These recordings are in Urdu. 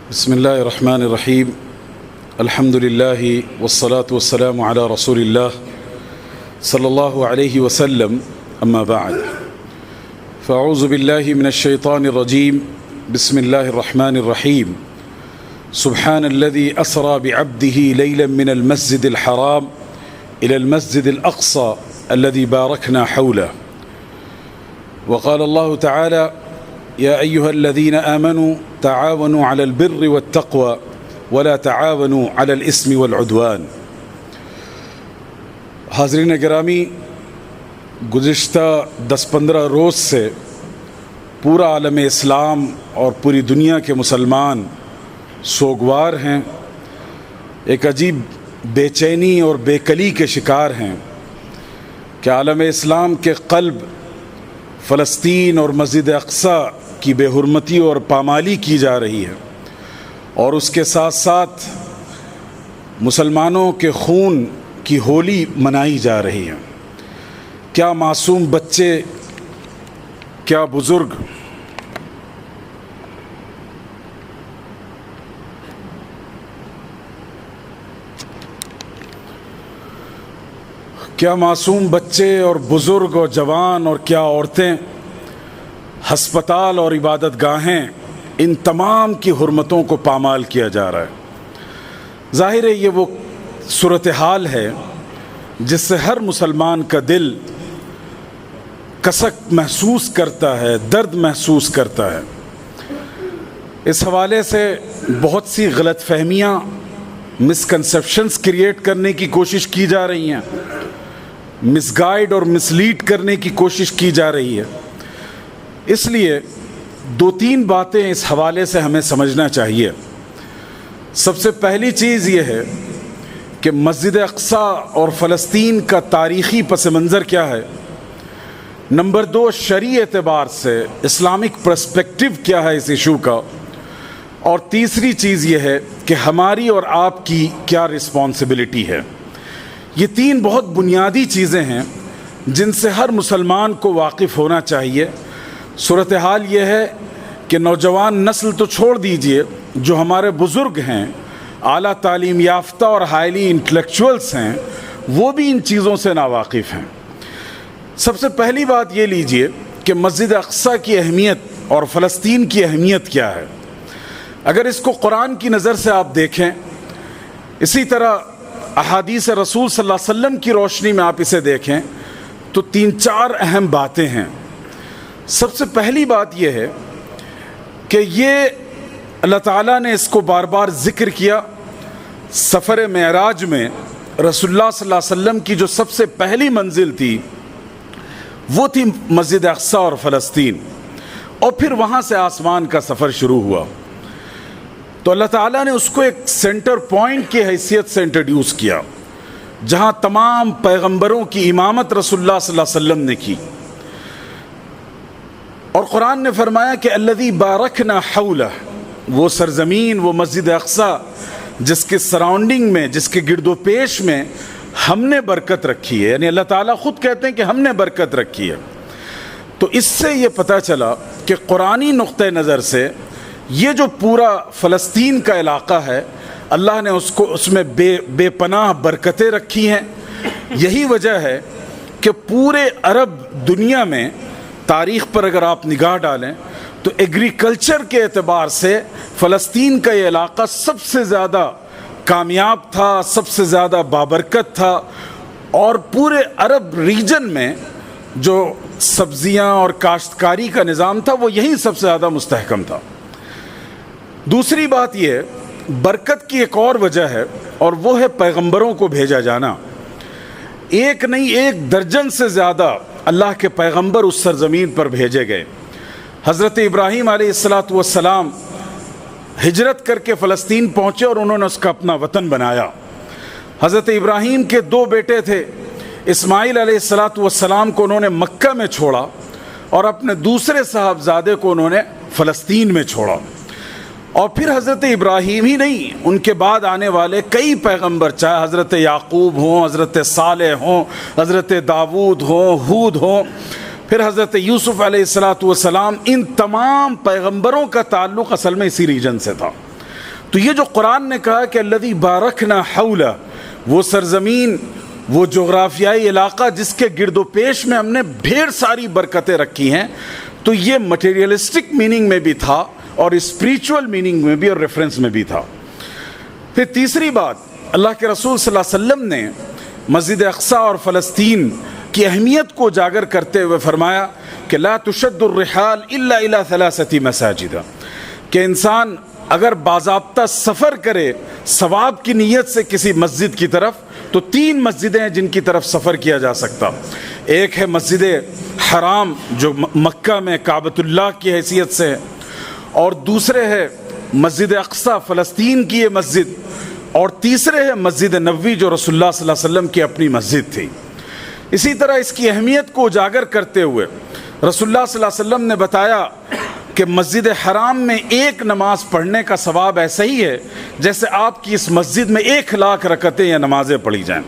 بسم الله الرحمن الرحيم. الحمد لله والصلاة والسلام على رسول الله صلى الله عليه وسلم. أما بعد، فأعوذ بالله من الشيطان الرجيم. بسم الله الرحمن الرحيم. سبحان الذي أسرى بعبده ليلا من المسجد الحرام إلى المسجد الأقصى الذي باركنا حوله. وقال الله تعالى: يا أيها الذين آمنوا تعاونوا على البر والتقوى ولا تعاونوا على الإثم والعدوان. حاضرین گرامی، گزشتہ 10-15 روز سے پورا عالم اسلام اور پوری دنیا کے مسلمان سوگوار ہیں، ایک عجیب بے چینی اور بے کلی کے شکار ہیں کہ عالم اسلام کے قلب فلسطین اور مسجد اقصی کی بے حرمتی اور پامالی کی جا رہی ہے، اور اس کے ساتھ ساتھ مسلمانوں کے خون کی ہولی منائی جا رہی ہے. کیا معصوم بچے، کیا بزرگ، کیا معصوم بچے اور بزرگ اور جوان اور کیا عورتیں، ہسپتال اور عبادت گاہیں، ان تمام کی حرمتوں کو پامال کیا جا رہا ہے. ظاہر ہے یہ وہ صورتحال ہے جس سے ہر مسلمان کا دل کسک محسوس کرتا ہے، درد محسوس کرتا ہے. اس حوالے سے بہت سی غلط فہمیاں، مسکنسیپشنز کریٹ کرنے کی کوشش کی جا رہی ہیں، مس گائیڈ اور مس لیڈ کرنے کی کوشش کی جا رہی ہے. اس لیے 2-3 باتیں اس حوالے سے ہمیں سمجھنا چاہیے. سب سے پہلی چیز یہ ہے کہ مسجد اقصی اور فلسطین کا تاریخی پس منظر کیا ہے. نمبر 2، شرعی اعتبار سے اسلامک پرسپیکٹو کیا ہے اس ایشو کا. اور تیسری چیز یہ ہے کہ ہماری اور آپ کی کیا رسپانسبلٹی ہے. یہ 3 بہت بنیادی چیزیں ہیں جن سے ہر مسلمان کو واقف ہونا چاہیے. صورتحال یہ ہے کہ نوجوان نسل تو چھوڑ دیجئے، جو ہمارے بزرگ ہیں، اعلیٰ تعلیم یافتہ اور ہائیلی انٹلیکچوئلس ہیں، وہ بھی ان چیزوں سے ناواقف ہیں. سب سے پہلی بات یہ لیجئے کہ مسجد اقصی کی اہمیت اور فلسطین کی اہمیت کیا ہے. اگر اس کو قرآن کی نظر سے آپ دیکھیں، اسی طرح احادیث رسول صلی اللہ علیہ وسلم کی روشنی میں آپ اسے دیکھیں، تو 3-4 اہم باتیں ہیں. سب سے پہلی بات یہ ہے کہ یہ اللہ تعالیٰ نے اس کو بار بار ذکر کیا. سفر معراج میں رسول اللہ صلی اللہ علیہ وسلم کی جو سب سے پہلی منزل تھی وہ تھی مسجد اقصی اور فلسطین، اور پھر وہاں سے آسمان کا سفر شروع ہوا. تو اللہ تعالیٰ نے اس کو ایک سینٹر پوائنٹ کی حیثیت سے انٹروڈیوس کیا، جہاں تمام پیغمبروں کی امامت رسول اللہ صلی اللہ علیہ وسلم نے کی. اور قرآن نے فرمایا کہ الذی بارکنا حولہ، وہ سرزمین، وہ مسجد اقصی جس کے سراؤنڈنگ میں، جس کے گرد و پیش میں ہم نے برکت رکھی ہے. یعنی اللہ تعالیٰ خود کہتے ہیں کہ ہم نے برکت رکھی ہے. تو اس سے یہ پتہ چلا کہ قرآنی نقطہ نظر سے یہ جو پورا فلسطین کا علاقہ ہے، اللہ نے اس میں بے پناہ برکتیں رکھی ہیں. یہی وجہ ہے کہ پورے عرب دنیا میں تاریخ پر اگر آپ نگاہ ڈالیں تو ایگریکلچر کے اعتبار سے فلسطین کا یہ علاقہ سب سے زیادہ کامیاب تھا، سب سے زیادہ بابرکت تھا، اور پورے عرب ریجن میں جو سبزیاں اور کاشتکاری کا نظام تھا وہ یہی سب سے زیادہ مستحکم تھا. دوسری بات یہ برکت کی ایک اور وجہ ہے، اور وہ ہے پیغمبروں کو بھیجا جانا. ایک نہیں، 1 درجن سے زیادہ اللہ کے پیغمبر اس سرزمین پر بھیجے گئے. حضرت ابراہیم علیہ السلام ہجرت کر کے فلسطین پہنچے اور انہوں نے اس کا اپنا وطن بنایا. حضرت ابراہیم کے 2 بیٹے تھے. اسماعیل علیہ السلام کو انہوں نے مکہ میں چھوڑا، اور اپنے دوسرے صاحبزادے کو انہوں نے فلسطین میں چھوڑا. اور پھر حضرت ابراہیم ہی نہیں، ان کے بعد آنے والے کئی پیغمبر، چاہے حضرت یعقوب ہوں، حضرت صالح ہوں، حضرت داود ہوں، ہود ہوں، پھر حضرت یوسف علیہ السلام، ان تمام پیغمبروں کا تعلق اصل میں اسی ریجن سے تھا. تو یہ جو قرآن نے کہا کہ الذی بارکنا حولہ، وہ سرزمین، وہ جغرافیائی علاقہ جس کے گرد و پیش میں ہم نے ڈھیر ساری برکتیں رکھی ہیں، تو یہ مٹیریلسٹک میننگ میں بھی تھا اور اسپریچول میننگ میں بھی اور ریفرنس میں بھی تھا۔ پھر تیسری بات، اللہ کے رسول صلی اللہ علیہ وسلم نے مسجد اقصی اور فلسطین کی اہمیت کو اجاگر کرتے ہوئے فرمایا کہ لا تشد الرحال الا الى 3 مساجد، کہ انسان اگر باضابطہ سفر کرے ثواب کی نیت سے کسی مسجد کی طرف تو 3 مسجدیں ہیں جن کی طرف سفر کیا جا سکتا۔ ایک ہے مسجد حرام جو مکہ میں کعبۃ اللہ کی حیثیت سے ہے، اور دوسرے ہے مسجد اقصی فلسطین کی یہ مسجد، اور تیسرے ہے مسجد نبوی جو رسول اللہ صلی اللہ علیہ وسلم کی اپنی مسجد تھی۔ اسی طرح اس کی اہمیت کو اجاگر کرتے ہوئے رسول اللہ صلی اللہ علیہ وسلم نے بتایا کہ مسجد حرام میں ایک نماز پڑھنے کا ثواب ایسا ہی ہے جیسے آپ کی اس مسجد میں 1,00,000 رکعتیں یا نمازیں پڑھی جائیں،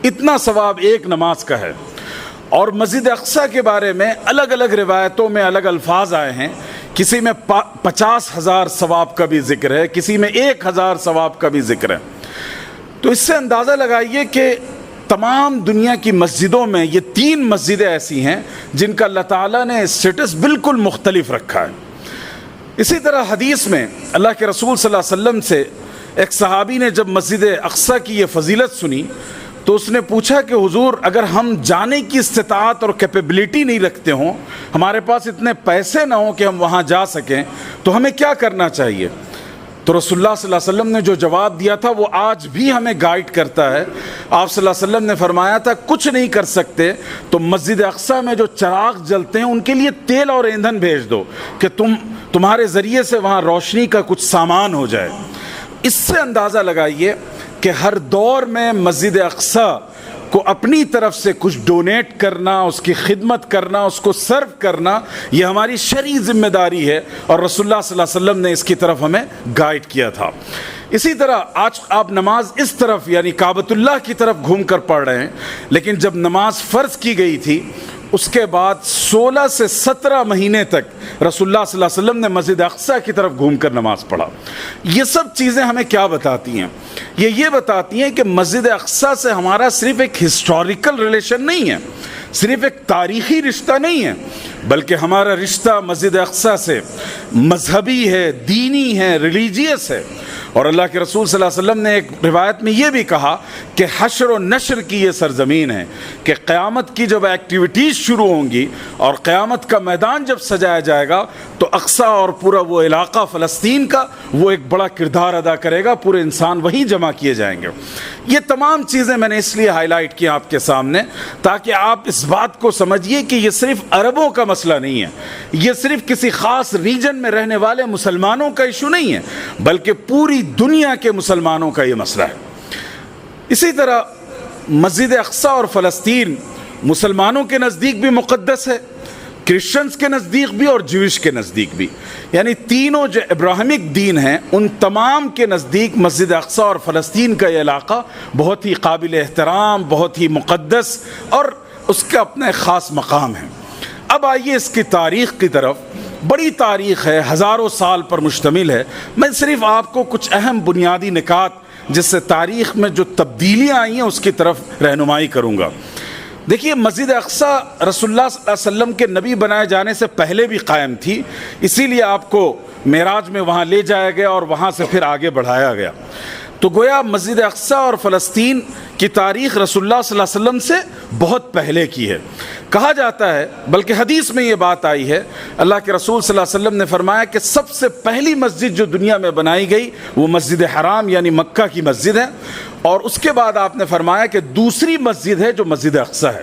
اتنا ثواب ایک نماز کا ہے۔ اور مسجد اقصی کے بارے میں الگ الگ روایتوں میں الگ الفاظ آئے ہیں، کسی میں 50,000 ثواب کا بھی ذکر ہے، کسی میں 1,000 ثواب کا بھی ذکر ہے۔ تو اس سے اندازہ لگائیے کہ تمام دنیا کی مسجدوں میں یہ 3 مسجدیں ایسی ہیں جن کا اللہ تعالیٰ نے اسٹیٹس بالکل مختلف رکھا ہے۔ اسی طرح حدیث میں اللہ کے رسول صلی اللہ علیہ وسلم سے ایک صحابی نے جب مسجد اقصی کی یہ فضیلت سنی تو اس نے پوچھا کہ حضور اگر ہم جانے کی استطاعت اور کیپیبلٹی نہیں رکھتے ہوں، ہمارے پاس اتنے پیسے نہ ہوں کہ ہم وہاں جا سکیں، تو ہمیں کیا کرنا چاہیے؟ تو رسول اللہ صلی اللہ علیہ وسلم نے جو جواب دیا تھا وہ آج بھی ہمیں گائیڈ کرتا ہے۔ آپ صلی اللہ علیہ وسلم نے فرمایا تھا کچھ نہیں کر سکتے تو مسجد اقصی میں جو چراغ جلتے ہیں ان کے لیے تیل اور ایندھن بھیج دو کہ تمہارے ذریعے سے وہاں روشنی کا کچھ سامان ہو جائے۔ اس سے اندازہ لگائیے کہ ہر دور میں مسجد اقصی کو اپنی طرف سے کچھ ڈونیٹ کرنا، اس کی خدمت کرنا، اس کو سرو کرنا، یہ ہماری شرعی ذمہ داری ہے، اور رسول اللہ صلی اللہ علیہ وسلم نے اس کی طرف ہمیں گائیڈ کیا تھا۔ اسی طرح آج آپ نماز اس طرف یعنی کعبۃ اللہ کی طرف گھوم کر پڑھ رہے ہیں، لیکن جب نماز فرض کی گئی تھی اس کے بعد 16 سے 17 مہینے تک رسول اللہ صلی اللہ علیہ وسلم نے مسجد اقصی کی طرف گھوم کر نماز پڑھا۔ یہ سب چیزیں ہمیں کیا بتاتی ہیں؟ یہ بتاتی ہیں کہ مسجد اقصی سے ہمارا صرف ایک ہسٹوریکل ریلیشن نہیں ہے، صرف ایک تاریخی رشتہ نہیں ہے، بلکہ ہمارا رشتہ مسجد اقصی سے مذہبی ہے، دینی ہے، ریلیجیس ہے۔ اور اللہ کے رسول صلی اللہ علیہ وسلم نے ایک روایت میں یہ بھی کہا کہ حشر و نشر کی یہ سرزمین ہے، کہ قیامت کی جب ایکٹیویٹیز شروع ہوں گی اور قیامت کا میدان جب سجایا جائے گا تو اقصی اور پورا وہ علاقہ فلسطین کا وہ ایک بڑا کردار ادا کرے گا، پورے انسان وہیں جمع کیے جائیں گے۔ یہ تمام چیزیں میں نے اس لیے ہائی لائٹ کی آپ کے سامنے تاکہ آپ اس بات کو سمجھیے کہ یہ صرف عربوں کا مسئلہ نہیں ہے، یہ صرف کسی خاص ریجن میں رہنے والے مسلمانوں کا ایشو نہیں ہے، بلکہ پوری دنیا کے مسلمانوں کا یہ مسئلہ ہے۔ اسی طرح مسجد اقصی اور فلسطین مسلمانوں کے نزدیک بھی مقدس ہے، کرسچنز کے نزدیک بھی اور جویش کے نزدیک بھی، یعنی تینوں جو ابراہیمک دین ہیں ان تمام کے نزدیک مسجد اقصی اور فلسطین کا یہ علاقہ بہت ہی قابل احترام، بہت ہی مقدس اور اس کا اپنا ایک خاص مقام ہے۔ اب آئیے اس کی تاریخ کی طرف۔ بڑی تاریخ ہے، ہزاروں سال پر مشتمل ہے۔ میں صرف آپ کو کچھ اہم بنیادی نکات جس سے تاریخ میں جو تبدیلیاں آئی ہیں اس کی طرف رہنمائی کروں گا۔ دیکھیے مسجد اقصی رسول اللہ صلی اللہ علیہ وسلم کے نبی بنائے جانے سے پہلے بھی قائم تھی، اسی لیے آپ کو معراج میں وہاں لے جایا گیا اور وہاں سے پھر آگے بڑھایا گیا۔ تو گویا مسجد اقصی اور فلسطین کی تاریخ رسول اللہ صلی اللہ علیہ وسلم سے بہت پہلے کی ہے۔ کہا جاتا ہے، بلکہ حدیث میں یہ بات آئی ہے، اللہ کے رسول صلی اللہ علیہ وسلم نے فرمایا کہ سب سے پہلی مسجد جو دنیا میں بنائی گئی وہ مسجد حرام یعنی مکہ کی مسجد ہے، اور اس کے بعد آپ نے فرمایا کہ دوسری مسجد ہے جو مسجد اقصی ہے۔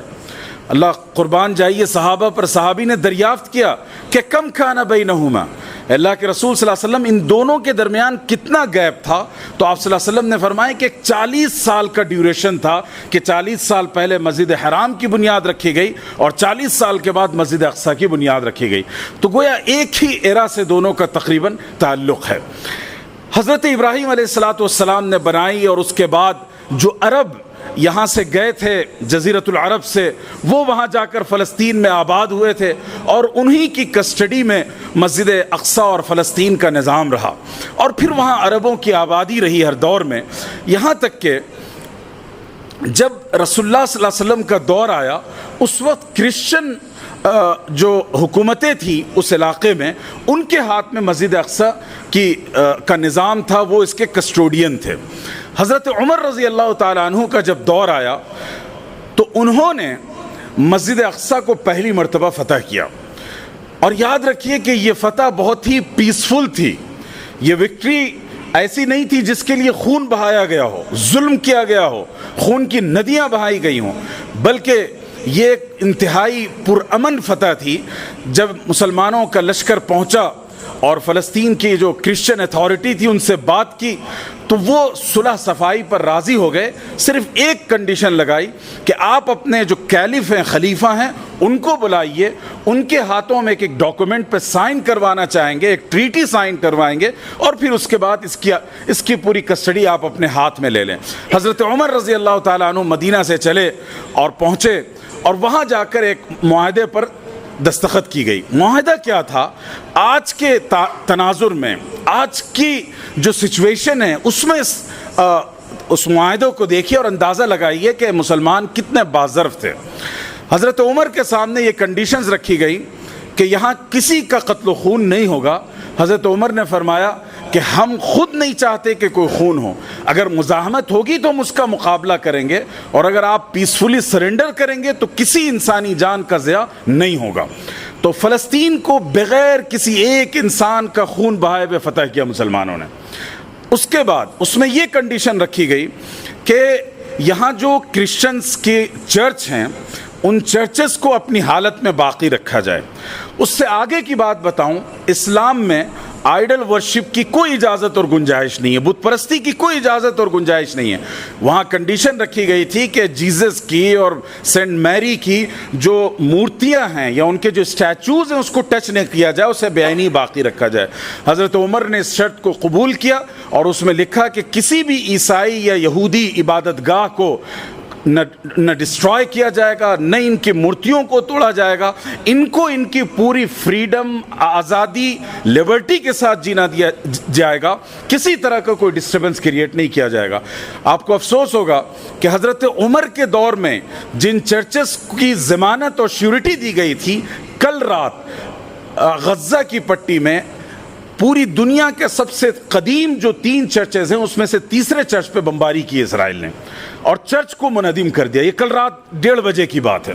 اللہ قربان جائیے صحابہ پر، صحابی نے دریافت کیا کہ کم کان بینہما، اللہ کے رسول صلی اللہ علیہ وسلم ان دونوں کے درمیان کتنا گیپ تھا؟ تو آپ صلی اللہ علیہ وسلم نے فرمایا کہ 40 سال کا ڈیوریشن تھا، کہ 40 سال پہلے مسجد حرام کی بنیاد رکھی گئی اور 40 سال کے بعد مسجد اقصی کی بنیاد رکھی گئی۔ تو گویا ایک ہی ایرا سے دونوں کا تقریباً تعلق ہے۔ حضرت ابراہیم علیہ السلام نے بنائی اور اس کے بعد جو عرب یہاں سے گئے تھے جزیرۃ العرب سے، وہ وہاں جا کر فلسطین میں آباد ہوئے تھے، اور انہی کی کسٹڈی میں مسجد اقصی اور فلسطین کا نظام رہا، اور پھر وہاں عربوں کی آبادی رہی ہر دور میں، یہاں تک کہ جب رسول اللہ صلی اللہ علیہ وسلم کا دور آیا اس وقت کرسچن جو حکومتیں تھیں اس علاقے میں، ان کے ہاتھ میں مسجد اقصی کا نظام تھا، وہ اس کے کسٹوڈین تھے۔ حضرت عمر رضی اللہ تعالیٰ عنہ کا جب دور آیا تو انہوں نے مسجد اقصی کو پہلی مرتبہ فتح کیا، اور یاد رکھیے کہ یہ فتح بہت ہی پیسفل تھی، یہ وکٹری ایسی نہیں تھی جس کے لیے خون بہایا گیا ہو، ظلم کیا گیا ہو، خون کی ندیاں بہائی گئی ہوں، بلکہ یہ ایک انتہائی پرامن فتح تھی۔ جب مسلمانوں کا لشکر پہنچا اور فلسطین کی جو کرسچن اتھارٹی تھی ان سے بات کی تو وہ صلح صفائی پر راضی ہو گئے، صرف ایک کنڈیشن لگائی کہ آپ اپنے جو کیلف ہیں، خلیفہ ہیں، ان کو بلائیے، ان کے ہاتھوں میں ایک ڈاکومنٹ پہ سائن کروانا چاہیں گے، ایک ٹریٹی سائن کروائیں گے، اور پھر اس کے بعد اس کی پوری کسٹڈی آپ اپنے ہاتھ میں لے لیں۔ حضرت عمر رضی اللہ تعالیٰ عنہ مدینہ سے چلے اور پہنچے، اور وہاں جا کر ایک معاہدے پر دستخط کی گئی۔ معاہدہ کیا تھا؟ آج کے تناظر میں، آج کی جو سچویشن ہے اس میں اس معاہدوں کو دیکھیے اور اندازہ لگائیے کہ مسلمان کتنے باظرف تھے۔ حضرت عمر کے سامنے یہ کنڈیشنز رکھی گئی کہ یہاں کسی کا قتل و خون نہیں ہوگا۔ حضرت عمر نے فرمایا کہ ہم خود نہیں چاہتے کہ کوئی خون ہو، اگر مزاحمت ہوگی تو ہم اس کا مقابلہ کریں گے، اور اگر آپ پیسفلی سرنڈر کریں گے تو کسی انسانی جان کا ضیاع نہیں ہوگا۔ تو فلسطین کو بغیر کسی ایک انسان کا خون بہائے ہوئے فتح کیا مسلمانوں نے۔ اس کے بعد اس میں یہ کنڈیشن رکھی گئی کہ یہاں جو کرسچنز کے چرچ ہیں ان چرچز کو اپنی حالت میں باقی رکھا جائے۔ اس سے آگے کی بات بتاؤں، اسلام میں آئیڈل ورشپ کی کوئی اجازت اور گنجائش نہیں ہے، بت پرستی کی کوئی اجازت اور گنجائش نہیں ہے۔ وہاں کنڈیشن رکھی گئی تھی کہ جیزس کی اور سینٹ میری کی جو مورتیاں ہیں یا ان کے جو اسٹیچوز ہیں اس کو ٹچ نہیں کیا جائے، اسے بے عینی باقی رکھا جائے۔ حضرت عمر نے اس شرط کو قبول کیا اور اس میں لکھا کہ کسی بھی عیسائی یا یہودی عبادت گاہ کو نہ ڈسٹرائے کیا جائے گا، نہ ان کی مورتیوں کو توڑا جائے گا، ان کو ان کی پوری فریڈم، آزادی، لیبرٹی کے ساتھ جینا دیا جائے گا، کسی طرح کا کوئی ڈسٹربنس کریٹ نہیں کیا جائے گا۔ آپ کو افسوس ہوگا کہ حضرت عمر کے دور میں جن چرچز کی ضمانت اور شیورٹی دی گئی تھی، کل رات غزہ کی پٹی میں پوری دنیا کے سب سے قدیم جو 3 چرچز ہیں اس میں سے تیسرے چرچ پہ بمباری کی اسرائیل نے اور چرچ کو منہدم کر دیا۔ یہ کل رات 1:30 بجے کی بات ہے۔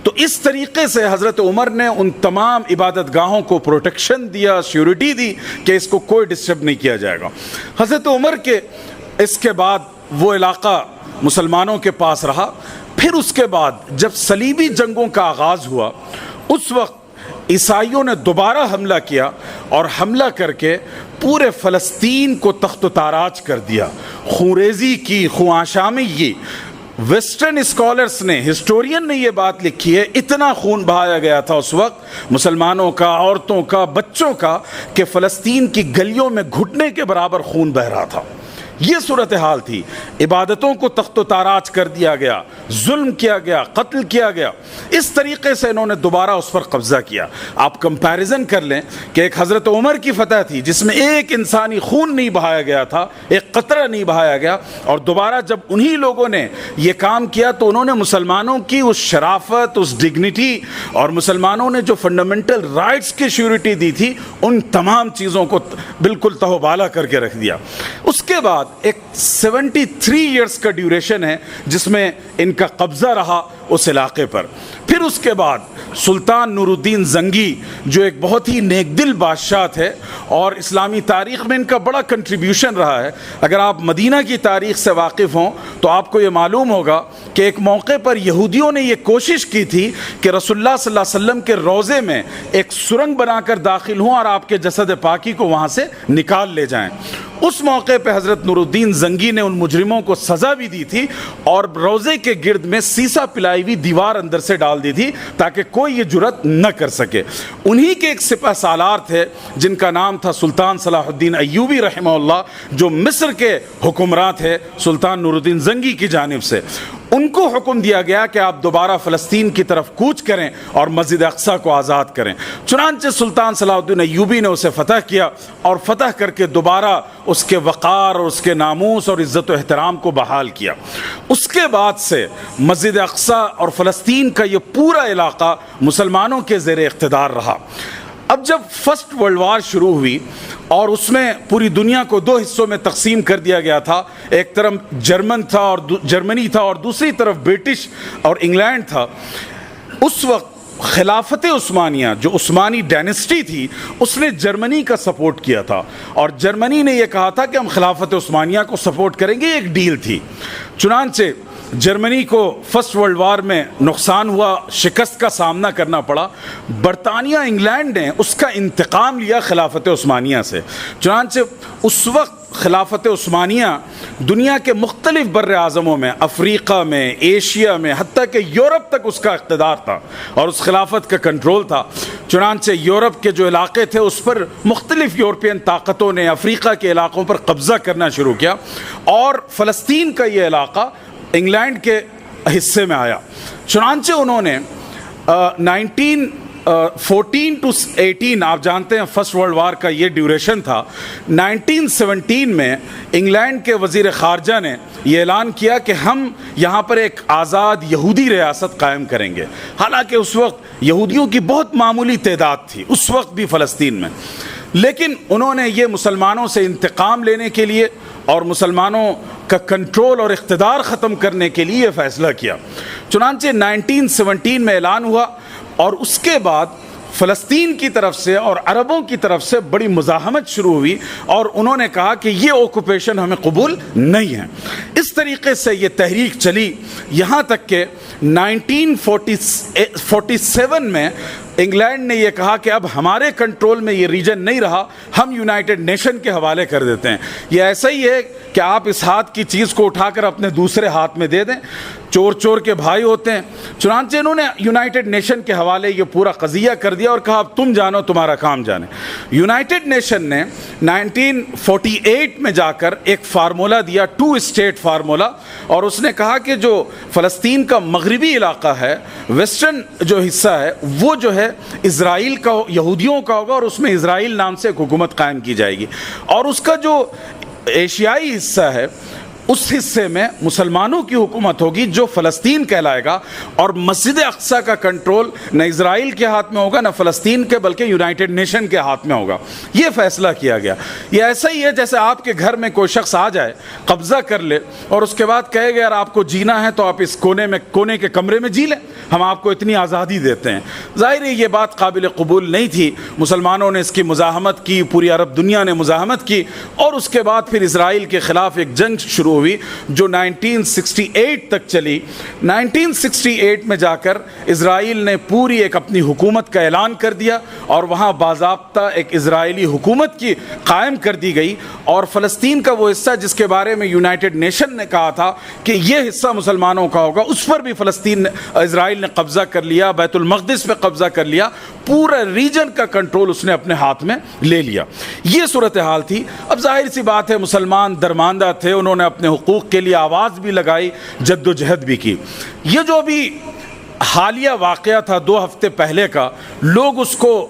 تو اس طریقے سے حضرت عمر نے ان تمام عبادت گاہوں کو پروٹیکشن دیا، سیورٹی دی کہ اس کو کوئی ڈسٹرب نہیں کیا جائے گا۔ حضرت عمر کے اس کے بعد وہ علاقہ مسلمانوں کے پاس رہا۔ پھر اس کے بعد جب صلیبی جنگوں کا آغاز ہوا اس وقت عیسائیوں نے دوبارہ حملہ کیا اور حملہ کر کے پورے فلسطین کو تخت و تاراج کر دیا، خونریزی کی، خون آشامی کی۔ ویسٹرن اسکالرز نے، ہسٹورین نے یہ بات لکھی ہے، اتنا خون بہایا گیا تھا اس وقت مسلمانوں کا، عورتوں کا، بچوں کا، کہ فلسطین کی گلیوں میں گھٹنے کے برابر خون بہہ رہا تھا۔ یہ صورتحال تھی۔ عبادتوں کو تخت و تاراج کر دیا گیا، ظلم کیا گیا، قتل کیا گیا۔ اس طریقے سے انہوں نے دوبارہ اس پر قبضہ کیا۔ آپ کمپیریزن کر لیں کہ ایک حضرت عمر کی فتح تھی جس میں ایک انسانی خون نہیں بہایا گیا تھا، ایک قطرہ نہیں بہایا گیا، اور دوبارہ جب انہی لوگوں نے یہ کام کیا تو انہوں نے مسلمانوں کی اس شرافت، اس ڈگنیٹی اور مسلمانوں نے جو فنڈامنٹل رائٹس کی شیورٹی دی تھی ان تمام چیزوں کو بالکل تہوبالا کر کے رکھ دیا۔ اس کے بعد ایک 73 ایئرز کا ڈیوریشن ہے جس میں ان کا قبضہ رہا اس علاقے پر۔ پھر اس کے بعد سلطان نور الدین زنگی جو ایک بہت ہی نیک دل بادشاہ تھے اور اسلامی تاریخ میں ان کا بڑا کنٹریبیوشن رہا ہے۔ اگر آپ مدینہ کی تاریخ سے واقف ہوں تو آپ کو یہ معلوم ہوگا کہ ایک موقع پر یہودیوں نے یہ کوشش کی تھی کہ رسول اللہ صلی اللہ علیہ وسلم کے روضے میں ایک سرنگ بنا کر داخل ہوں اور آپ کے جسد پاکی کو وہاں سے نکال لے جائیں۔ اس موقع پہ حضرت نور الدین زنگی نے ان مجرموں کو سزا بھی دی تھی اور روزے کے گرد میں سیسا پلائی ہوئی دیوار اندر سے ڈال دی تھی تاکہ کوئی یہ جرأت نہ کر سکے. انہی کے ایک سپہ سالار تھے جن کا نام تھا سلطان صلاح الدین ایوبی رحمہ اللہ, جو مصر کے حکمراں تھے سلطان نور الدین زنگی کی جانب سے. ان کو حکم دیا گیا کہ آپ دوبارہ فلسطین کی طرف کوچ کریں اور مسجد اقصیٰ کو آزاد کریں. چنانچہ سلطان صلاح الدین ایوبی نے اسے فتح کیا اور فتح کر کے دوبارہ اس کے وقار اور اس کے ناموس اور عزت و احترام کو بحال کیا. اس کے بعد سے مسجد اقصیٰ اور فلسطین کا یہ پورا علاقہ مسلمانوں کے زیر اقتدار رہا. اب جب فرسٹ ورلڈ وار شروع ہوئی اور اس میں پوری دنیا کو دو حصوں میں تقسیم کر دیا گیا تھا, ایک طرف جرمنی تھا اور دوسری طرف برٹش اور انگلینڈ تھا, اس وقت خلافت عثمانیہ جو عثمانی ڈائنسٹی تھی اس نے جرمنی کا سپورٹ کیا تھا اور جرمنی نے یہ کہا تھا کہ ہم خلافت عثمانیہ کو سپورٹ کریں گے. ایک ڈیل تھی. چنانچہ جرمنی کو فرسٹ ورلڈ وار میں نقصان ہوا, شکست کا سامنا کرنا پڑا. برطانیہ انگلینڈ نے اس کا انتقام لیا خلافت عثمانیہ سے. چنانچہ اس وقت خلافت عثمانیہ دنیا کے مختلف بر اعظموں میں, افریقہ میں, ایشیا میں, حتیٰ کہ یورپ تک اس کا اقتدار تھا اور اس خلافت کا کنٹرول تھا. چنانچہ یورپ کے جو علاقے تھے اس پر مختلف یورپین طاقتوں نے افریقہ کے علاقوں پر قبضہ کرنا شروع کیا اور فلسطین کا یہ علاقہ انگلینڈ کے حصے میں آیا. چنانچہ انہوں نے 1914 to 18, آپ جانتے ہیں فرسٹ ورلڈ وار کا یہ ڈیوریشن تھا. 1917 میں انگلینڈ کے وزیر خارجہ نے یہ اعلان کیا کہ ہم یہاں پر ایک آزاد یہودی ریاست قائم کریں گے. حالانکہ اس وقت یہودیوں کی بہت معمولی تعداد تھی اس وقت بھی فلسطین میں, لیکن انہوں نے یہ مسلمانوں سے انتقام لینے کے لیے اور مسلمانوں کا کنٹرول اور اقتدار ختم کرنے کے لیے یہ فیصلہ کیا. چنانچہ 1917 میں اعلان ہوا اور اس کے بعد فلسطین کی طرف سے اور عربوں کی طرف سے بڑی مزاحمت شروع ہوئی اور انہوں نے کہا کہ یہ اوکوپیشن ہمیں قبول نہیں ہے. اس طریقے سے یہ تحریک چلی یہاں تک کہ 1947 میں انگلینڈ نے یہ کہا کہ اب ہمارے کنٹرول میں یہ ریجن نہیں رہا, ہم یونائٹڈ نیشن کے حوالے کر دیتے ہیں. یہ ایسا ہی ہے کہ آپ اس ہاتھ کی چیز کو اٹھا کر اپنے دوسرے ہاتھ میں دے دیں, چور چور کے بھائی ہوتے ہیں. چنانچہ انہوں نے یونائٹڈ نیشن کے حوالے یہ پورا قضیہ کر دیا اور کہا اب تم جانو, تمہارا کام جانے. یونائٹڈ نیشن نے 1948 میں جا کر ایک فارمولا دیا, 2 اسٹیٹ فارمولا, اور اس نے کہا کہ جو فلسطین کا مغربی علاقہ ہے, ویسٹرن جو حصہ ہے, وہ جو ہے اسرائیل کا, یہودیوں کا ہوگا اور اس میں اسرائیل نام سے ایک حکومت قائم کی جائے گی, اور اس کا جو ایشیائی حصہ ہے اس حصے میں مسلمانوں کی حکومت ہوگی جو فلسطین کہلائے گا, اور مسجد اقصیٰ کا کنٹرول نہ اسرائیل کے ہاتھ میں ہوگا نہ فلسطین کے بلکہ یونائٹڈ نیشن کے ہاتھ میں ہوگا. یہ فیصلہ کیا گیا. یہ ایسا ہی ہے جیسے آپ کے گھر میں کوئی شخص آ جائے, قبضہ کر لے اور اس کے بعد کہے گا یار آپ کو جینا ہے تو آپ اس کونے کے کمرے میں جی لیں, ہم آپ کو اتنی آزادی دیتے ہیں. ظاہر ہے یہ بات قابل قبول نہیں تھی. مسلمانوں نے اس کی مزاحمت کی, پوری عرب دنیا نے مزاحمت کی, اور اس کے بعد پھر اسرائیل کے خلاف ایک جنگ شروع ہوئی جو 1968 تک چلی. 1968 میں جا کر اسرائیل نے پوری ایک اپنی حکومت کا اعلان کر دیا اور وہاں باضابطہ ایک اسرائیلی حکومت کی قائم کر دی گئی, اور فلسطین کا وہ حصہ جس کے بارے میں یونائٹڈ نیشن نے کہا تھا کہ یہ حصہ مسلمانوں کا ہوگا, اس پر بھی اسرائیل نے قبضہ کر لیا, بیت المقدس پہ قبضہ کر لیا, پورا ریجن کا کنٹرول اس نے اپنے ہاتھ میں لے لیا. یہ صورتحال تھی. اب ظاہر سی بات ہے مسلمان درماندہ تھے, انہوں نے اپنے حقوق کے لیے آواز بھی لگائی, جد و جہد بھی کی. یہ جو بھی حالیہ واقعہ تھا 2 ہفتے پہلے کا, لوگ اس کو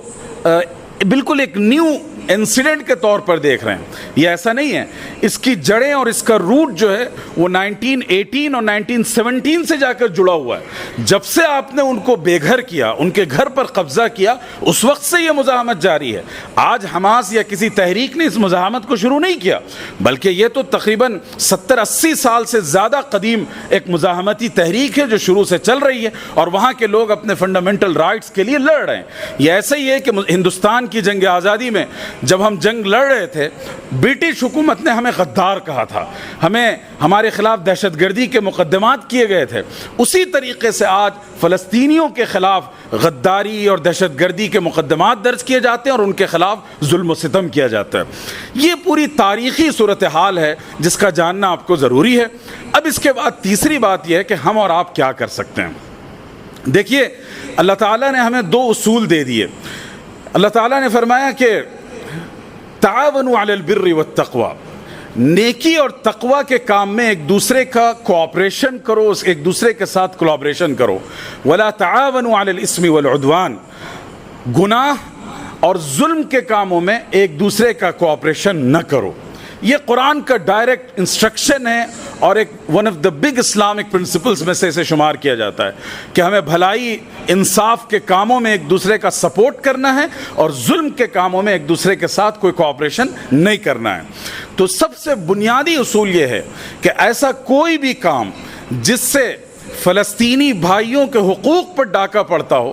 بالکل ایک نیو انسیڈنٹ کے طور پر دیکھ رہے ہیں. یہ ایسا نہیں ہے, اس کی جڑیں اور اس کا روٹ جو ہے وہ 1918 اور 1917 سے جا کر جڑا ہوا ہے. جب سے آپ نے ان کو بے گھر کیا, ان کے گھر پر قبضہ کیا, اس وقت سے یہ مزاحمت جاری ہے. آج حماس یا کسی تحریک نے اس مزاحمت کو شروع نہیں کیا, بلکہ یہ تو تقریباً 70-80 سال سے زیادہ قدیم ایک مزاحمتی تحریک ہے جو شروع سے چل رہی ہے, اور وہاں کے لوگ اپنے فنڈامنٹل رائٹس کے لیے لڑ رہے ہیں. یہ ایسا ہی ہے کہ ہندوستان کی جنگ آزادی میں جب ہم جنگ لڑ رہے تھے, برٹش حکومت نے ہمیں غدار کہا تھا، ہمیں ہمارے خلاف دہشت گردی کے مقدمات کیے گئے تھے، اسی طریقے سے آج فلسطینیوں کے خلاف غداری اور دہشت گردی کے مقدمات درج کیے جاتے ہیں اور ان کے خلاف ظلم و ستم کیا جاتا ہے۔ یہ پوری تاریخی صورتحال ہے جس کا جاننا آپ کو ضروری ہے۔ اب اس کے بعد تیسری بات یہ ہے کہ ہم اور آپ کیا کر سکتے ہیں۔ دیکھیے، اللہ تعالیٰ نے ہمیں 2 اصول دے دیے۔ اللہ تعالیٰ نے فرمایا کہ تعاونوا علی البر والتقوی، نیکی اور تقوی کے کام میں ایک دوسرے کا کوآپریشن کرو، ایک دوسرے کے ساتھ کولیبریشن کرو۔ ولا تعاونوا علی الاثم والعدوان، گناہ اور ظلم کے کاموں میں ایک دوسرے کا کوآپریشن نہ کرو۔ یہ قرآن کا ڈائریکٹ انسٹرکشن ہے اور ایک one of the big Islamic principles میں سے اسے شمار کیا جاتا ہے کہ ہمیں بھلائی انصاف کے کاموں میں ایک دوسرے کا سپورٹ کرنا ہے اور ظلم کے کاموں میں ایک دوسرے کے ساتھ کوئی کوآپریشن نہیں کرنا ہے۔ تو سب سے بنیادی اصول یہ ہے کہ ایسا کوئی بھی کام جس سے فلسطینی بھائیوں کے حقوق پر ڈاکہ پڑتا ہو،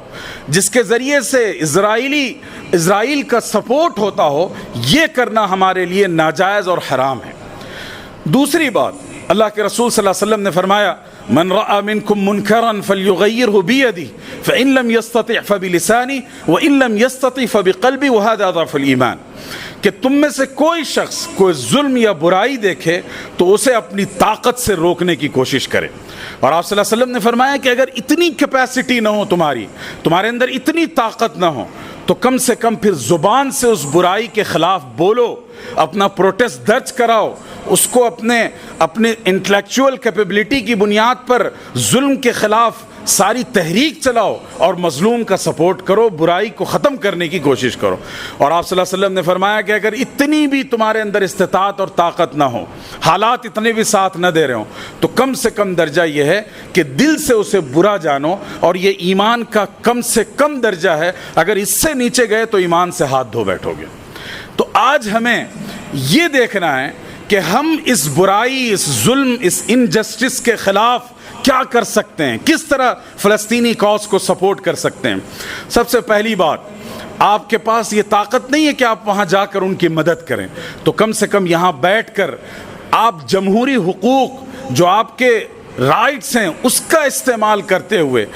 جس کے ذریعے سے اسرائیل کا سپورٹ ہوتا ہو، یہ کرنا ہمارے لیے ناجائز اور حرام ہے۔ دوسری بات، اللہ کے رسول صلی اللہ علیہ وسلم نے فرمایا من رأى منكم منكرا فليغيره بيده فإن لم يستطع فبلسانه وإن لم يستطع فبقلبه وهذا ضعف الإيمان، کہ تم میں سے کوئی شخص کوئی ظلم یا برائی دیکھے تو اسے اپنی طاقت سے روکنے کی کوشش کرے۔ اور آپ صلی اللہ علیہ وسلم نے فرمایا کہ اگر اتنی کیپیسٹی نہ ہو، تمہارے اندر اتنی طاقت نہ ہو، تو کم سے کم پھر زبان سے اس برائی کے خلاف بولو، اپنا پروٹیسٹ درج کراؤ، اس کو اپنے انٹلیکچوئل کیپیبلٹی کی بنیاد پر ظلم کے خلاف ساری تحریک چلاؤ اور مظلوم کا سپورٹ کرو، برائی کو ختم کرنے کی کوشش کرو۔ اور آپ صلی اللہ علیہ وسلم نے فرمایا کہ اگر اتنی بھی تمہارے اندر استطاعت اور طاقت نہ ہو، حالات اتنے بھی ساتھ نہ دے رہے ہوں، تو کم سے کم درجہ یہ ہے کہ دل سے اسے برا جانو، اور یہ ایمان کا کم سے کم درجہ ہے۔ اگر اس سے نیچے گئے تو ایمان سے ہاتھ دھو بیٹھو گے۔ تو آج ہمیں یہ دیکھنا ہے کہ ہم اس برائی، اس ظلم، اس انجسٹس کے خلاف کیا کر سکتے ہیں، کس طرح فلسطینی کاز کو سپورٹ کر سکتے ہیں۔ سب سے پہلی بات، آپ کے پاس یہ طاقت نہیں ہے کہ آپ وہاں جا کر ان کی مدد کریں، تو کم سے کم یہاں بیٹھ کر آپ جمہوری حقوق جو آپ کے رائٹس ہیں اس کا استعمال کرتے ہوئے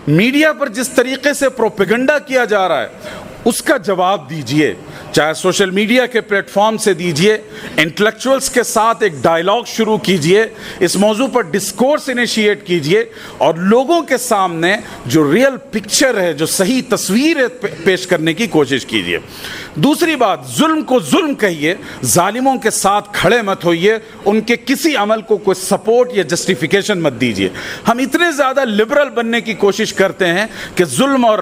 میڈیا پر جس طریقے سے پروپیگنڈا کیا جا رہا ہے اس کا جواب دیجئے، چاہے سوشل میڈیا کے پلیٹ فارم سے دیجئے، انٹلیکچوئلز کے ساتھ ایک ڈائلاگ شروع کیجئے، اس موضوع پر ڈسکورس انیشیٹ کیجئے، اور لوگوں کے سامنے جو ریئل پکچر ہے، جو صحیح تصویر ہے، پیش کرنے کی کوشش کیجئے۔ دوسری بات، ظلم کو ظلم کہیے، ظالموں کے ساتھ کھڑے مت ہوئیے، ان کے کسی عمل کو کوئی سپورٹ یا جسٹیفیکیشن مت دیجئے۔ ہم اتنے زیادہ لبرل بننے کی کوشش کرتے ہیں کہ ظلم اور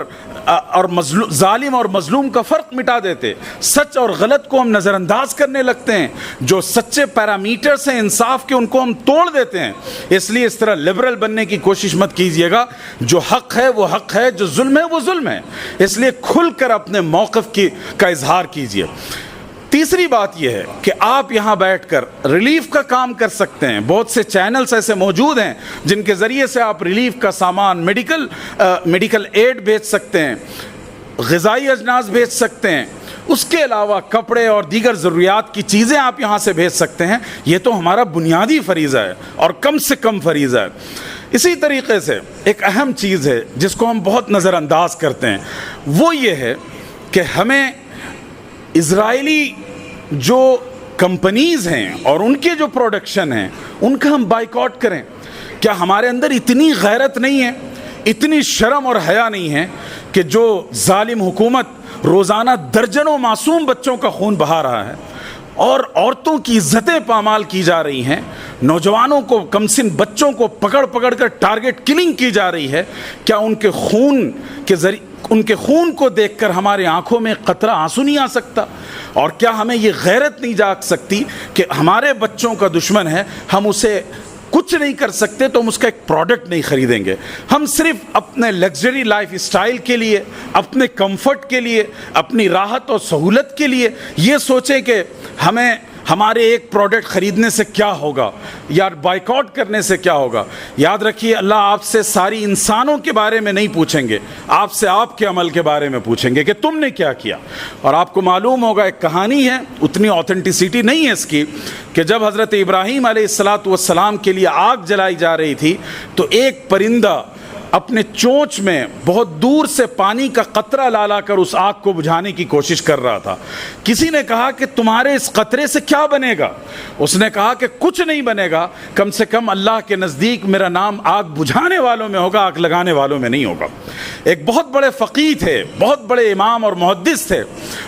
ظالم اور مظلوم کا فرق مٹا دیتے، سچ اور غلط کو ہم نظر انداز کرنے لگتے ہیں، جو سچے پیرامیٹرز ہیں انصاف کے ان کو ہم توڑ دیتے ہیں۔ اس لیے اس طرح لبرل بننے کی کوشش مت کیجیے گا، جو حق ہے وہ حق ہے، جو ظلم ہے وہ ظلم ہے، اس لیے کھل کر اپنے موقف کا اظہار کیجیے۔ تیسری بات یہ ہے کہ آپ یہاں بیٹھ کر ریلیف کا کام کر سکتے ہیں۔ بہت سے چینلز ایسے موجود ہیں جن کے ذریعے سے آپ ریلیف کا سامان، میڈیکل ایڈ بھیج سکتے ہیں، غذائی اجناس بھیج سکتے ہیں، اس کے علاوہ کپڑے اور دیگر ضروریات کی چیزیں آپ یہاں سے بھیج سکتے ہیں۔ یہ تو ہمارا بنیادی فریضہ ہے اور کم سے کم فریضہ ہے۔ اسی طریقے سے ایک اہم چیز ہے جس کو ہم بہت نظر انداز کرتے ہیں، وہ یہ ہے کہ ہمیں اسرائیلی جو کمپنیز ہیں اور ان کے جو پروڈکشن ہیں ان کا ہم بائیکاٹ کریں۔ کیا ہمارے اندر اتنی غیرت نہیں ہے، اتنی شرم اور حیا نہیں ہے کہ جو ظالم حکومت روزانہ درجنوں معصوم بچوں کا خون بہا رہا ہے اور عورتوں کی عزتیں پامال کی جا رہی ہیں، نوجوانوں کو، کمسن بچوں کو پکڑ کر ٹارگٹ کلنگ کی جا رہی ہے، کیا ان کے خون کو دیکھ کر ہمارے آنکھوں میں قطرہ آنسو نہیں آ سکتا؟ اور کیا ہمیں یہ غیرت نہیں جاگ سکتی کہ ہمارے بچوں کا دشمن ہے، ہم اسے کچھ نہیں کر سکتے تو ہم اس کا ایک پروڈکٹ نہیں خریدیں گے؟ ہم صرف اپنے لگژری لائف اسٹائل کے لیے، اپنے کمفرٹ کے لیے، اپنی راحت اور سہولت کے لیے یہ سوچیں کہ ہمیں ہمارے ایک پروڈکٹ خریدنے سے کیا ہوگا یا بائیکاٹ کرنے سے کیا ہوگا. یاد رکھیے اللہ آپ سے ساری انسانوں کے بارے میں نہیں پوچھیں گے, آپ سے آپ کے عمل کے بارے میں پوچھیں گے کہ تم نے کیا کیا. اور آپ کو معلوم ہوگا ایک کہانی ہے, اتنی آتھینٹسٹی نہیں ہے اس کی, کہ جب حضرت ابراہیم علیہ السلام کے لیے آگ جلائی جا رہی تھی تو ایک پرندہ اپنے چونچ میں بہت دور سے پانی کا قطرہ لا کر اس آگ کو بجھانے کی کوشش کر رہا تھا. کسی نے کہا کہ تمہارے اس قطرے سے کیا بنے گا؟ اس نے کہا کہ کچھ نہیں بنے گا, کم سے کم اللہ کے نزدیک میرا نام آگ بجھانے والوں میں ہوگا, آگ لگانے والوں میں نہیں ہوگا. ایک بہت بڑے فقیہ تھے, بہت بڑے امام اور محدث تھے,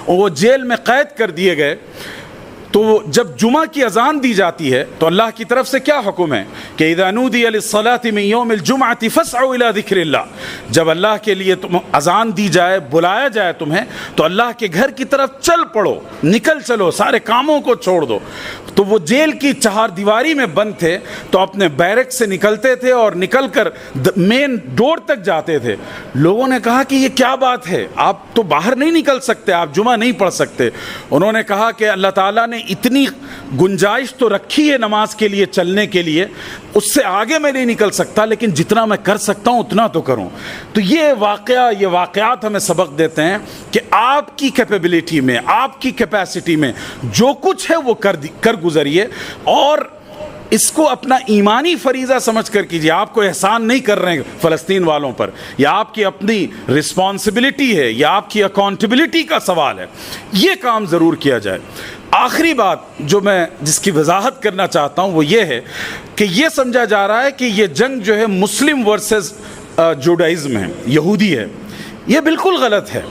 وہ جیل میں قید کر دیے گئے. تو جب جمعہ کی اذان دی جاتی ہے تو اللہ کی طرف سے کیا حکم ہے کہ اذا نودی للصلاة من یوم الجمعۃ فاسعوا الی ذکر اللہ, جب اللہ کے لیے تم اذان دی جائے, بلایا جائے تمہیں, تو اللہ کے گھر کی طرف چل پڑو, نکل چلو, سارے کاموں کو چھوڑ دو. تو وہ جیل کی چہار دیواری میں بند تھے, تو اپنے بیرک سے نکلتے تھے اور نکل کر مین ڈور تک جاتے تھے. لوگوں نے کہا کہ یہ کیا بات ہے, آپ تو باہر نہیں نکل سکتے, آپ جمعہ نہیں پڑھ سکتے. انہوں نے کہا کہ اللہ تعالیٰ نے اتنی گنجائش تو رکھی ہے نماز کے لیے, چلنے کے لیے, اس سے آگے میں نہیں نکل سکتا, لیکن جتنا میں کر سکتا ہوں اتنا تو کروں. تو یہ واقعات ہمیں سبق دیتے ہیں کہ آپ کی کیپیبلٹی میں, آپ کی کیپیسٹی میں جو کچھ ہے وہ کر گزریے, اور اس کو اپنا ایمانی فریضہ سمجھ کر کیجیے. آپ کو احسان نہیں کر رہے ہیں فلسطین والوں پر, یا آپ کی اپنی رسپانسبلٹی ہے, یا آپ کی اکاؤنٹیبلٹی کا سوال ہے, یہ کام ضرور کیا جائے. آخری بات جو میں جس کی وضاحت کرنا چاہتا ہوں وہ یہ ہے کہ یہ سمجھا جا رہا ہے کہ یہ جنگ جو ہے مسلم ورسز جوڈائزم ہے, یہودی ہے. یہ بالکل غلط ہے.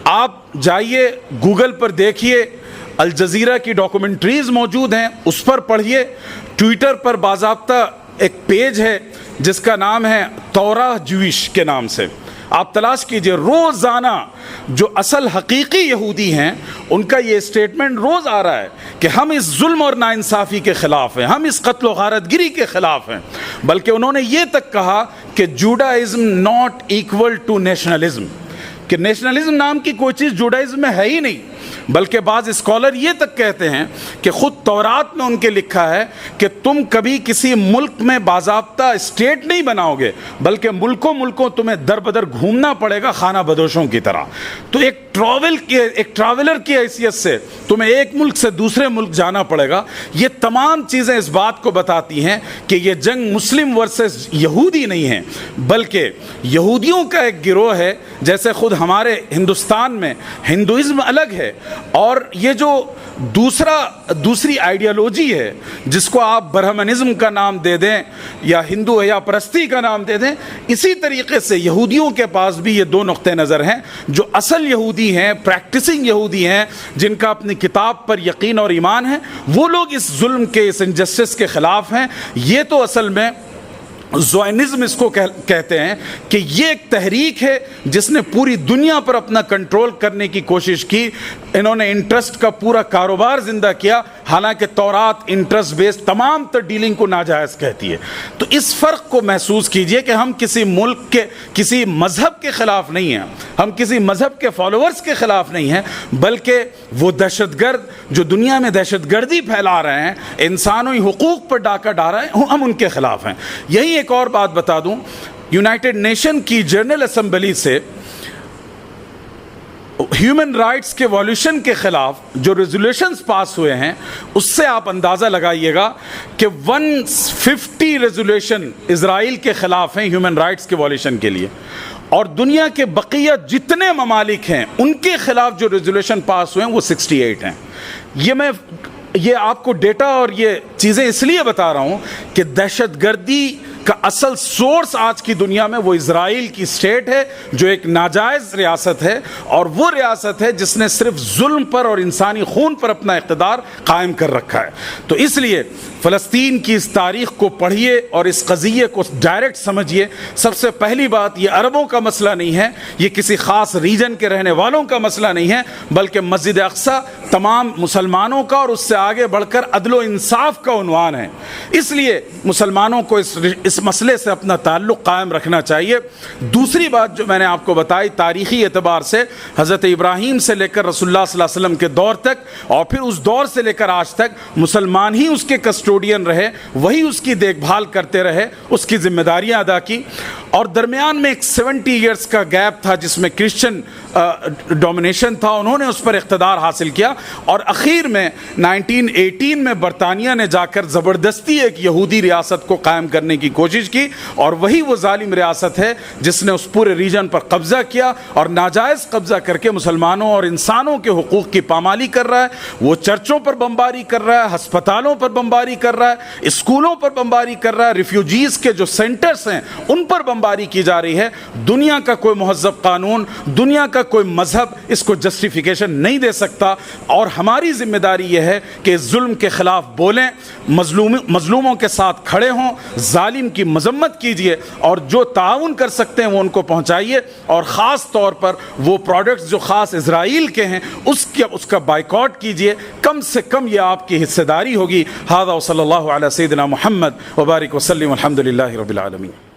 آپ جائیے گوگل پر دیکھیے, الجزیرہ کی ڈاکومنٹریز موجود ہیں, اس پر پڑھیے. ٹویٹر پر باضابطہ ایک پیج ہے جس کا نام ہے توراہ جویش کے نام سے, آپ تلاش کیجئے. روزانہ جو اصل حقیقی یہودی ہیں ان کا یہ اسٹیٹمنٹ روز آ رہا ہے کہ ہم اس ظلم اور ناانصافی کے خلاف ہیں, ہم اس قتل و غارت گری کے خلاف ہیں. بلکہ انہوں نے یہ تک کہا کہ Judaism not equal to nationalism, کہ نیشنلزم نام کی کوئی چیز جوڈائزم میں ہے ہی نہیں. بلکہ بعض اسکالر یہ تک کہتے ہیں کہ خود تورات میں ان کے لکھا ہے کہ تم کبھی کسی ملک میں باضابطہ اسٹیٹ نہیں بناؤ گے, بلکہ ملکوں تمہیں در بدر گھومنا پڑے گا خانہ بدوشوں کی طرح. تو ایک ٹریولر کی حیثیت سے تمہیں ایک ملک سے دوسرے ملک جانا پڑے گا. یہ تمام چیزیں اس بات کو بتاتی ہیں کہ یہ جنگ مسلم ورسز یہودی نہیں ہے, بلکہ یہودیوں کا ایک گروہ ہے. جیسے خود ہمارے ہندوستان میں ہندوازم الگ ہے, اور یہ جو دوسری آئیڈیالوجی ہے جس کو آپ برہمنزم کا نام دے دیں یا ہندو حیا پرستی کا نام دے دیں, اسی طریقے سے یہودیوں کے پاس بھی یہ دو نقطہ نظر ہیں. جو اصل یہودی ہیں, پریکٹسنگ یہودی ہیں, جن کا اپنی کتاب پر یقین اور ایمان ہے, وہ لوگ اس ظلم کے, اس انجسٹس کے خلاف ہیں. یہ تو اصل میں زوائنزم اس کو کہتے ہیں کہ یہ ایک تحریک ہے جس نے پوری دنیا پر اپنا کنٹرول کرنے کی کوشش کی. انہوں نے انٹرسٹ کا پورا کاروبار زندہ کیا, حالانکہ تورات انٹرسٹ بیس تمام تر ڈیلنگ کو ناجائز کہتی ہے. تو اس فرق کو محسوس کیجئے کہ ہم کسی ملک کے, کسی مذہب کے خلاف نہیں ہیں, ہم کسی مذہب کے فالوورز کے خلاف نہیں ہیں, بلکہ وہ دہشت گرد جو دنیا میں دہشت گردی پھیلا رہے ہیں, انسانی حقوق پر ڈاکہ ڈال رہے ہیں, ہم ان کے خلاف ہیں. یہی ایک اور بات بتا دوں, یونائٹڈ نیشن کی جنرل اسمبلی سے ہیومن رائٹس کے وائلیشن کے خلاف جو ریزولوشنز پاس ہوئے ہیں, اس سے آپ اندازہ لگائیے گا کہ 150 ریزولوشن اسرائیل کے خلاف ہیں ہیومن رائٹس کے وائلیشن کے لیے, اور دنیا کے بقیہ جتنے ممالک ہیں ان کے خلاف جو ریزولوشن پاس ہوئے ہیں وہ 68 ہیں. یہ آپ کو ڈیٹا اور یہ چیزیں اس لیے بتا رہا ہوں کہ دہشت گردی کا اصل سورس آج کی دنیا میں وہ اسرائیل کی اسٹیٹ ہے, جو ایک ناجائز ریاست ہے, اور وہ ریاست ہے جس نے صرف ظلم پر اور انسانی خون پر اپنا اقتدار قائم کر رکھا ہے. تو اس لیے فلسطین کی اس تاریخ کو پڑھیے اور اس قضیے کو ڈائریکٹ سمجھیے. سب سے پہلی بات, یہ عربوں کا مسئلہ نہیں ہے, یہ کسی خاص ریجن کے رہنے والوں کا مسئلہ نہیں ہے, بلکہ مسجد اقصی تمام مسلمانوں کا اور اس سے آگے بڑھ کر عدل و انصاف کا عنوان ہے. اس لیے مسلمانوں کو اس اس مسئلے سے اپنا تعلق قائم رکھنا چاہیے۔ دوسری بات جو میں نے آپ کو بتائی، تاریخی اعتبار سے حضرت ابراہیم سے لے کر رسول اللہ صلی اللہ علیہ وسلم کے دور تک اور پھر اس دور سے لے کر آج تک مسلمان ہی اس کے کسٹوڈین رہے، وہی اس کی دیکھ بھال کرتے رہے، اس کی ذمہ داریاں ادا کی، اور درمیان میں ایک 70 ایئرس کا گیپ تھا جس میں کرسچن ڈومینیشن تھا، انہوں نے اس پر اقتدار حاصل کیا، اور اخیر میں 1918 میں برطانیہ نے جا کر زبردستی ایک یہودی ریاست کو قائم کرنے کی کوشش کی، اور وہی وہ ظالم ریاست ہے جس نے اس پورے ریجن پر قبضہ کیا اور ناجائز قبضہ کر کے مسلمانوں اور انسانوں کے حقوق کی پامالی کر رہا ہے۔ وہ چرچوں پر بمباری کر رہا ہے، ہسپتالوں پر بمباری کر رہا ہے، اسکولوں پر بمباری کر رہا ہے، ریفیوجیز کے جو سینٹرز ہیں ان پر بمباری کی جا رہی ہے۔ دنیا کا کوئی مہذب قانون، دنیا کا کوئی مذہب اس کو جسٹیفیکیشن نہیں دے سکتا، اور ہماری ذمہ داری یہ ہے کہ اس ظلم کے خلاف بولیں، مظلوموں کے ساتھ کھڑے ہوں، ظالم کی مذمت کیجئے، اور جو تعاون کر سکتے ہیں وہ ان کو پہنچائیے، اور خاص طور پر وہ پروڈکٹس جو خاص اسرائیل کے ہیں اس کا بائیکاٹ کیجئے۔ کم سے کم یہ آپ کی حصہ داری ہوگی۔ ھذا وصلی اللہ علی سیدنا محمد وبارک وسلم، الحمد للہ رب العالمین۔